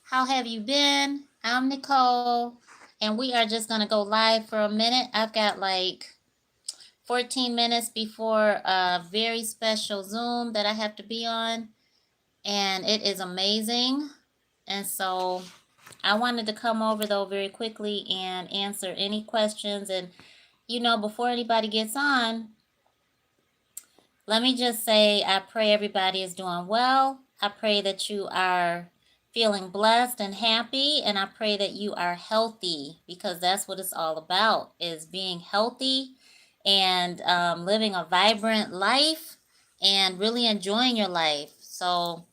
How have you been? I'm Nicole, and we are just going to go live for a minute. I've got like 14 minutes before a very special Zoom that I have to be on, and it is amazing. And so I wanted to come over though very quickly and answer any questions. And before anybody gets on, let me just say I pray everybody is doing well. I pray that you are feeling blessed and happy, and I pray that you are healthy, because that's what it's all about, is being healthy and living a vibrant life and really enjoying your life. So,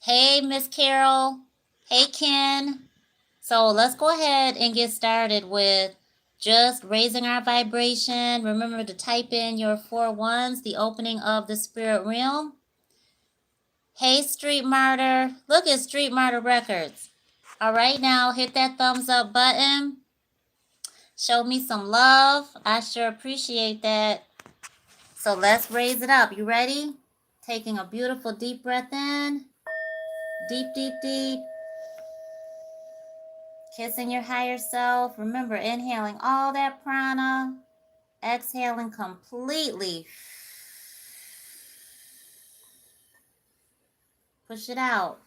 hey, Miss Carol. Hey, Ken. So let's go ahead and get started with just raising our vibration. Remember to type in your 4 1s, the opening of the spirit realm. Hey, Street Martyr. Look at Street Martyr Records. All right, now hit that thumbs up button. Show me some love. I sure appreciate that. So let's raise it up. You ready? Taking a beautiful deep breath in. Deep, deep, deep. Kissing your higher self. Remember, inhaling all that prana. Exhaling completely. Push it out.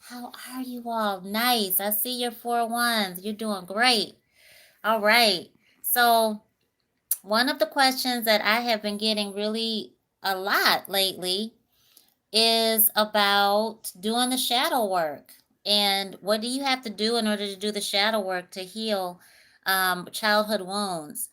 How are you all? Nice. I see your 4 1s. You're doing great. All right. So, one of the questions that I have been getting really a lot lately is about doing the shadow work. And what do you have to do in order to do the shadow work to heal childhood wounds?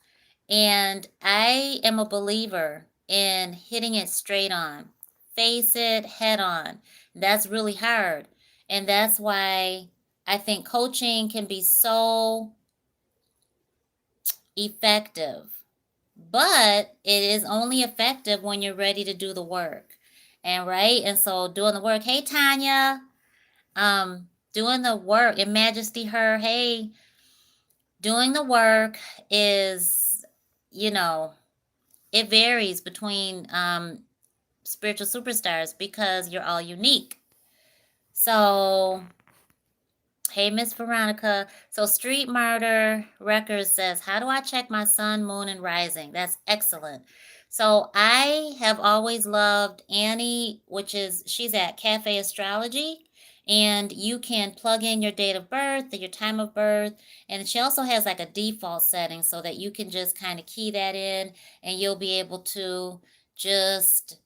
And I am a believer in hitting it straight on, face it head on. That's really hard. And that's why I think coaching can be so effective. But it is only effective when you're ready to do the work. And right? And so doing the work, hey Tanya, doing the work, in Majesty her, hey, doing the work is, you know, it varies between spiritual superstars because you're all unique. So, hey, Miss Veronica. So, Street Martyr Records says, how do I check my sun, moon, and rising? That's excellent. So, I have always loved Annie, she's at Cafe Astrology. And you can plug in your date of birth, your time of birth, and she also has like a default setting so that you can just kind of key that in and you'll be able to just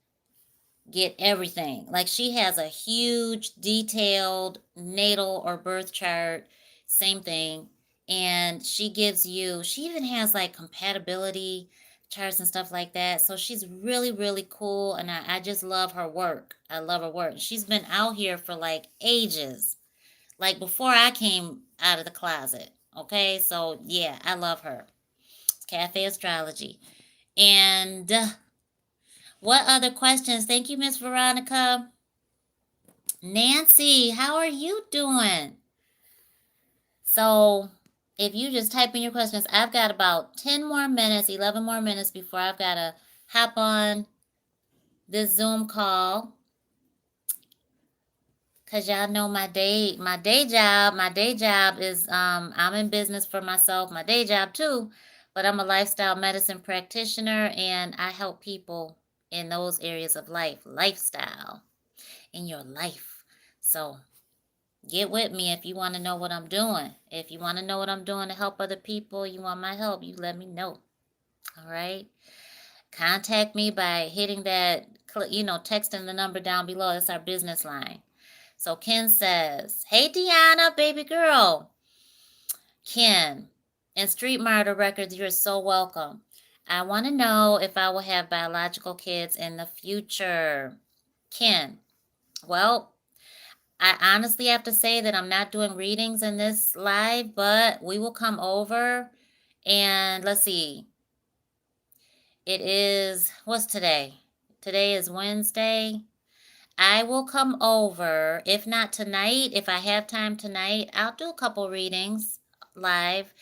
get everything. Like she has a huge detailed natal or birth chart, same thing. And she even has like compatibility charts and stuff like that. So she's really, really cool. And I just love her work. I love her work. She's been out here for like ages, like before I came out of the closet. Okay. So yeah, I love her. It's Cafe Astrology. And what other questions? Thank you, Miss Veronica. Nancy, how are you doing? So, if you just type in your questions, I've got about 10 more minutes, 11 more minutes before I've got to hop on this Zoom call. Cause y'all know my day job is I'm in business for myself, my day job too, but I'm a lifestyle medicine practitioner and I help people in those areas of lifestyle in your life. So get with me if you want to know what I'm doing. If you want to know what I'm doing to help other people, you want my help, you let me know. All right. Contact me by hitting that, texting the number down below. That's our business line. So Ken says, hey, Deanna, baby girl. Ken, and Street Martyr Records, you're so welcome. I want to know if I will have biological kids in the future. Ken, well, I honestly have to say that I'm not doing readings in this live, but we will come over and let's see. It is, what's today? Today is Wednesday. I will come over, if not tonight, if I have time tonight, I'll do a couple readings live.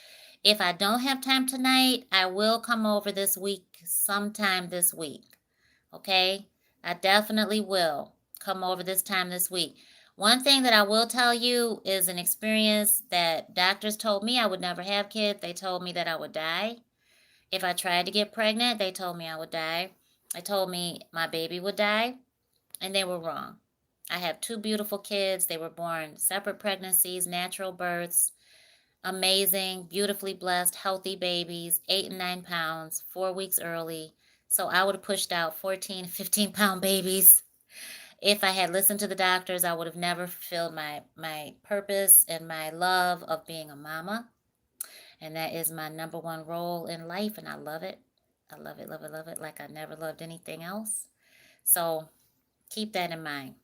If I don't have time tonight, I will come over this week, sometime this week. Okay? I definitely will. Come over this time this week. One thing that I will tell you is an experience that doctors told me I would never have kids. They told me that I would die. If I tried to get pregnant, they told me I would die. They told me my baby would die, and they were wrong. I have two beautiful kids. They were born separate pregnancies, natural births, amazing, beautifully blessed, healthy babies, 8 and 9 pounds, 4 weeks early. So I would have pushed out 14, 15 pound babies. If I had listened to the doctors, I would have never fulfilled my purpose and my love of being a mama. And that is my number one role in life, and I love it. I love it, love it, love it, like I never loved anything else. So keep that in mind.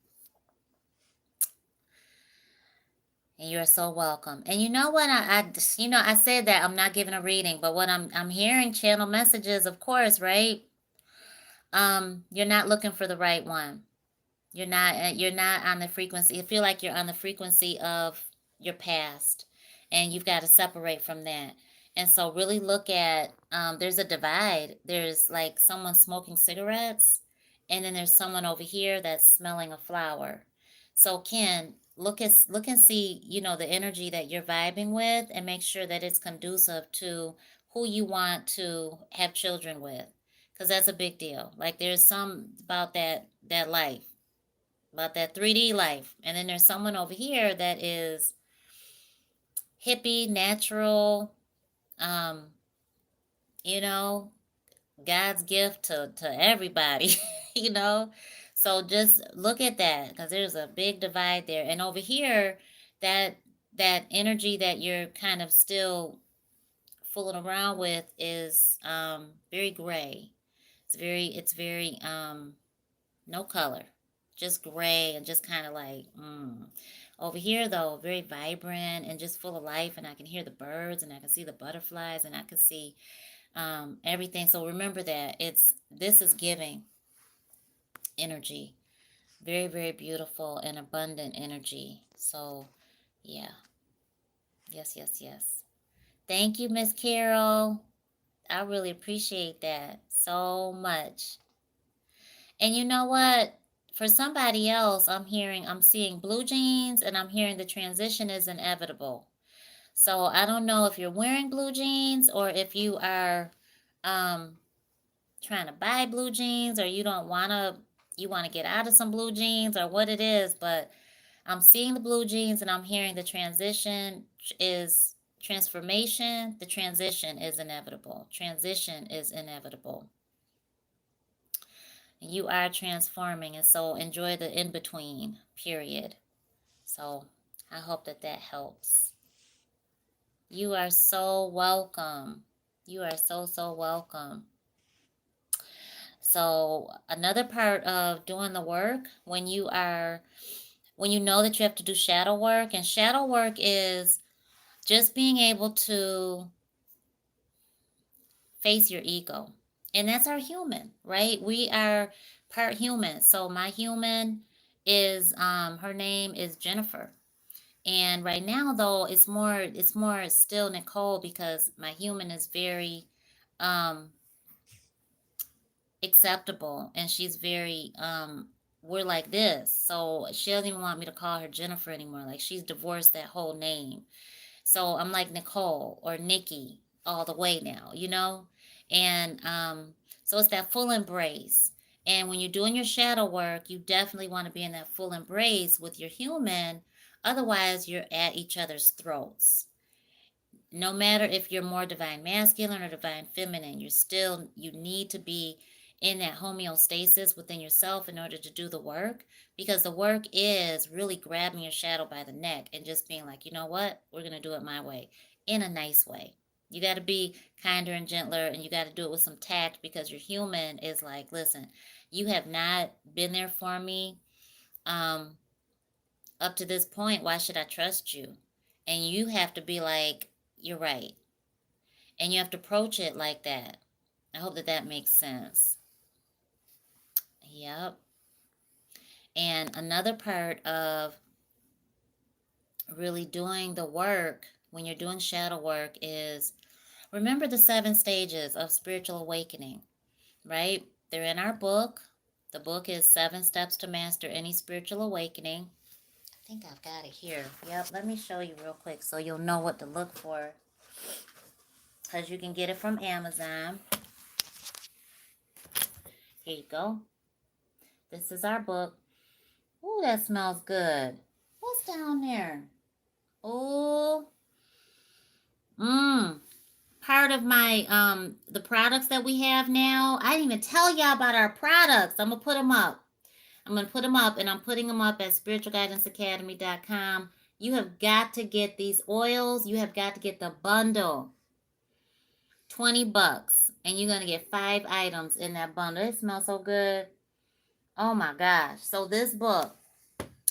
And you're so welcome. And you know what? I said that I'm not giving a reading, but what I'm hearing channel messages, of course, right? You're not looking for the right one. You're not on the frequency. I feel like you're on the frequency of your past, and you've got to separate from that. And so really look at, there's a divide. There's like someone smoking cigarettes, and then there's someone over here that's smelling a flower. So Ken, look and see, the energy that you're vibing with, and make sure that it's conducive to who you want to have children with, because that's a big deal. Like there's some about that life, about that 3D life. And then there's someone over here that is hippie, natural, um, you know, God's gift to everybody, you know. So just look at that, because there's a big divide there. And over here, that that energy that you're kind of still fooling around with is very gray. It's very no color, just gray and just kind of like, Over here, though, very vibrant and just full of life, and I can hear the birds, and I can see the butterflies, and I can see everything. So remember that this is giving energy, very, very beautiful and abundant energy. So, yeah, yes, yes, yes. Thank you, Miss Carol. I really appreciate that so much. And you know what? For somebody else, I'm seeing blue jeans, and I'm hearing the transition is inevitable. So I don't know if you're wearing blue jeans, or if you are um, trying to buy blue jeans, or you want to get out of some blue jeans, or what it is, but I'm seeing the blue jeans, and I'm hearing the transition is transformation. The transition is inevitable. Transition is inevitable. You are transforming, and so enjoy the in between period. So I hope that helps. You are so welcome. You are so welcome. So another part of doing the work, when you know that you have to do shadow work, and shadow work is just being able to face your ego. And that's our human, right? We are part human. So my human is her name is Jennifer. And right now though, it's more still Nicole, because my human is very um acceptable, and she's very we're like this. So she doesn't even want me to call her Jennifer anymore. Like she's divorced that whole name. So I'm like Nicole or Nikki all the way now, you know? And so it's that full embrace. And when you're doing your shadow work, you definitely want to be in that full embrace with your human. Otherwise, you're at each other's throats. No matter if you're more divine masculine or divine feminine, you need to be in that homeostasis within yourself in order to do the work, because the work is really grabbing your shadow by the neck and just being like, you know what, we're going to do it my way, in a nice way. You got to be kinder and gentler, and you got to do it with some tact, because your human is like, listen, you have not been there for me um up to this point. Why should I trust you? And you have to be like, you're right. And you have to approach it like that. I hope that makes sense. Yep. And another part of really doing the work when you're doing shadow work is, remember the 7 stages of spiritual awakening, right? They're in our book. The book is 7 Steps to Master Any Spiritual Awakening. I think I've got it here. Yep, let me show you real quick so you'll know what to look for. Because you can get it from Amazon. Here you go. This is our book. Ooh, that smells good. What's down there? Ooh. Part of my the products that we have now. I didn't even tell y'all about our products. I'm gonna put them up. And I'm putting them up at spiritualguidanceacademy.com. You have got to get these oils. You have got to get the bundle. $20, and you're gonna get 5 items in that bundle. It smells so good. Oh my gosh. So this book,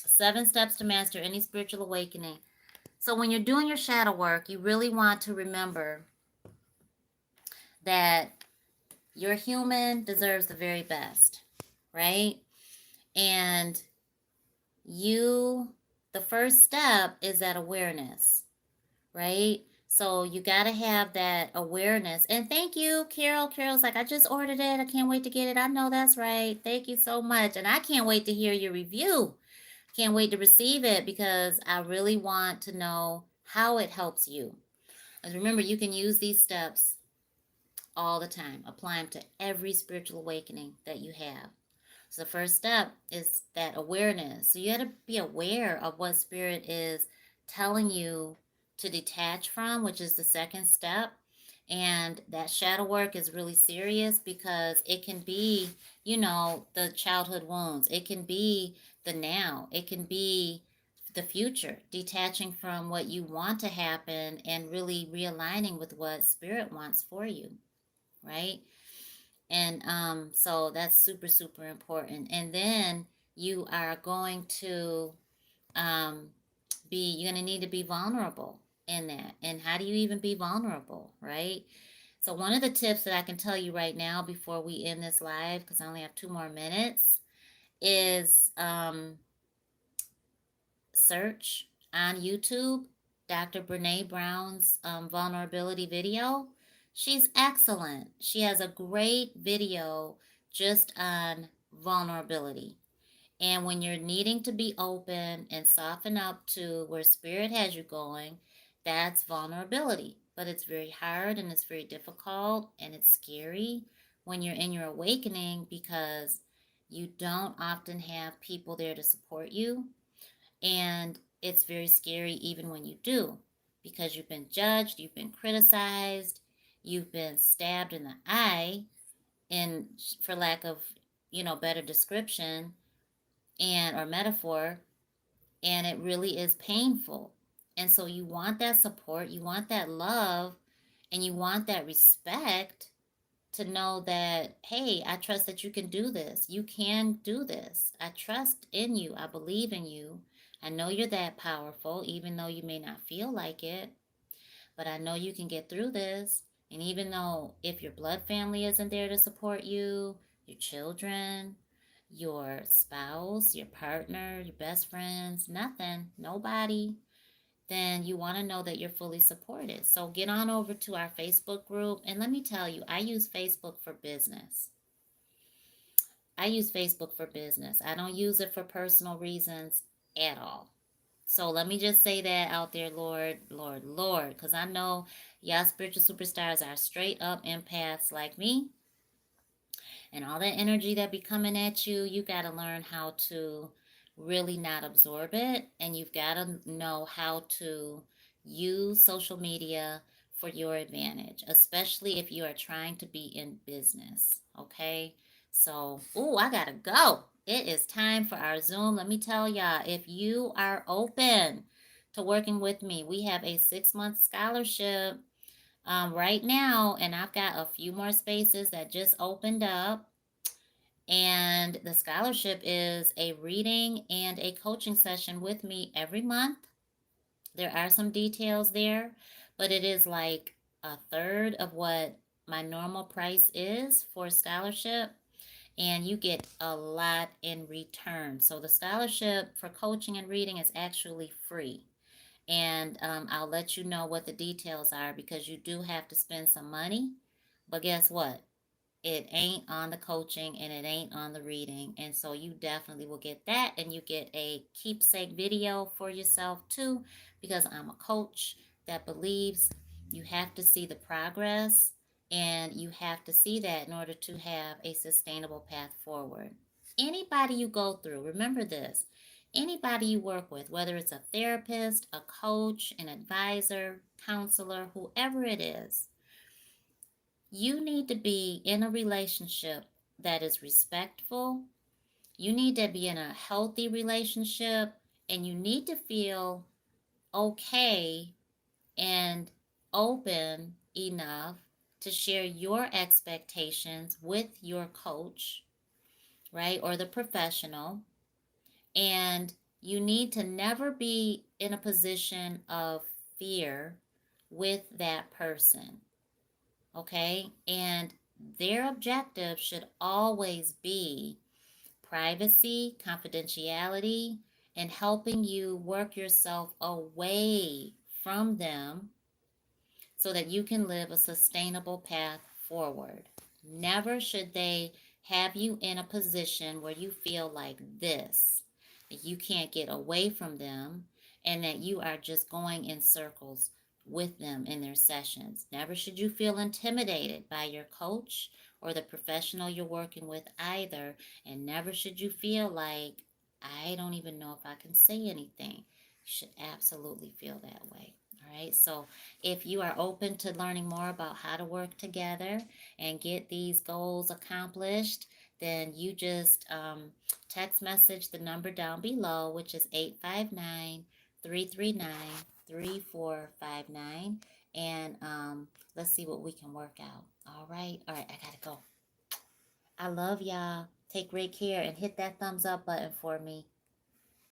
7 Steps to Master Any Spiritual Awakening. So when you're doing your shadow work, you really want to remember that your human deserves the very best, right? And the first step is that awareness, right? So you got to have that awareness. And thank you, Carol. Carol's like, I just ordered it. I can't wait to get it. I know that's right. Thank you so much. And I can't wait to hear your review. Can't wait to receive it because I really want to know how it helps you. And remember, you can use these steps all the time. Apply them to every spiritual awakening that you have. So the first step is that awareness. So you got to be aware of what spirit is telling you to detach from, which is the second step. And that shadow work is really serious because it can be, the childhood wounds. It can be the now. It can be the future, detaching from what you want to happen and really realigning with what spirit wants for you, right? And so that's super, super important. And then you are going to you're going to need to be vulnerable in that. And how do you even be vulnerable, right? So one of the tips that I can tell you right now before we end this live, because I only have 2 more minutes, is search on YouTube Dr. Brene Brown's vulnerability video. She's excellent. She has a great video just on vulnerability. And when you're needing to be open and soften up to where spirit has you going, that's vulnerability. But it's very hard and it's very difficult and it's scary when you're in your awakening because you don't often have people there to support you. And it's very scary even when you do, because you've been judged, you've been criticized, you've been stabbed in the eye, and for lack of, better description and or metaphor, and it really is painful. And so you want that support, you want that love, and you want that respect to know that, hey, I trust that you can do this. You can do this. I trust in you. I believe in you. I know you're that powerful, even though you may not feel like it. But I know you can get through this. And even though if your blood family isn't there to support you, your children, your spouse, your partner, your best friends, nothing, nobody, then you want to know that you're fully supported. So get on over to our Facebook group. And let me tell you, I use Facebook for business. I use Facebook for business. I don't use it for personal reasons at all. So let me just say that out there, Lord, Lord, Lord, because I know y'all spiritual superstars are straight up empaths like me. And all that energy that be coming at you, you got to learn how to really not absorb it. And you've got to know how to use social media for your advantage, especially if you are trying to be in business. Okay. So, I got to go. It is time for our Zoom. Let me tell y'all, if you are open to working with me, we have a 6-month scholarship right now, and I've got a few more spaces that just opened up. And the scholarship is a reading and a coaching session with me every month. There are some details there, but it is like a third of what my normal price is for a scholarship. And you get a lot in return. So the scholarship for coaching and reading is actually free. And I'll let you know what the details are because you do have to spend some money. But guess what? It ain't on the coaching and it ain't on the reading. And so you definitely will get that. And you get a keepsake video for yourself too, because I'm a coach that believes you have to see the progress and you have to see that in order to have a sustainable path forward. Anybody you go through, remember this, anybody you work with, whether it's a therapist, a coach, an advisor, counselor, whoever it is, you need to be in a relationship that is respectful. You need to be in a healthy relationship and you need to feel okay and open enough to share your expectations with your coach, right? Or the professional. And you need to never be in a position of fear with that person, okay? And their objective should always be privacy, confidentiality, and helping you work yourself away from them so that you can live a sustainable path forward. Never should they have you in a position where you feel like this, that you can't get away from them, and that you are just going in circles with them in their sessions. Never should you feel intimidated by your coach or the professional you're working with either, and never should you feel like, I don't even know if I can say anything. You should absolutely feel that way. All right, so if you are open to learning more about how to work together and get these goals accomplished, then you just text message the number down below, which is 859-339-3459. And let's see what we can work out. All right, I gotta go. I love y'all. Take great care and hit that thumbs up button for me.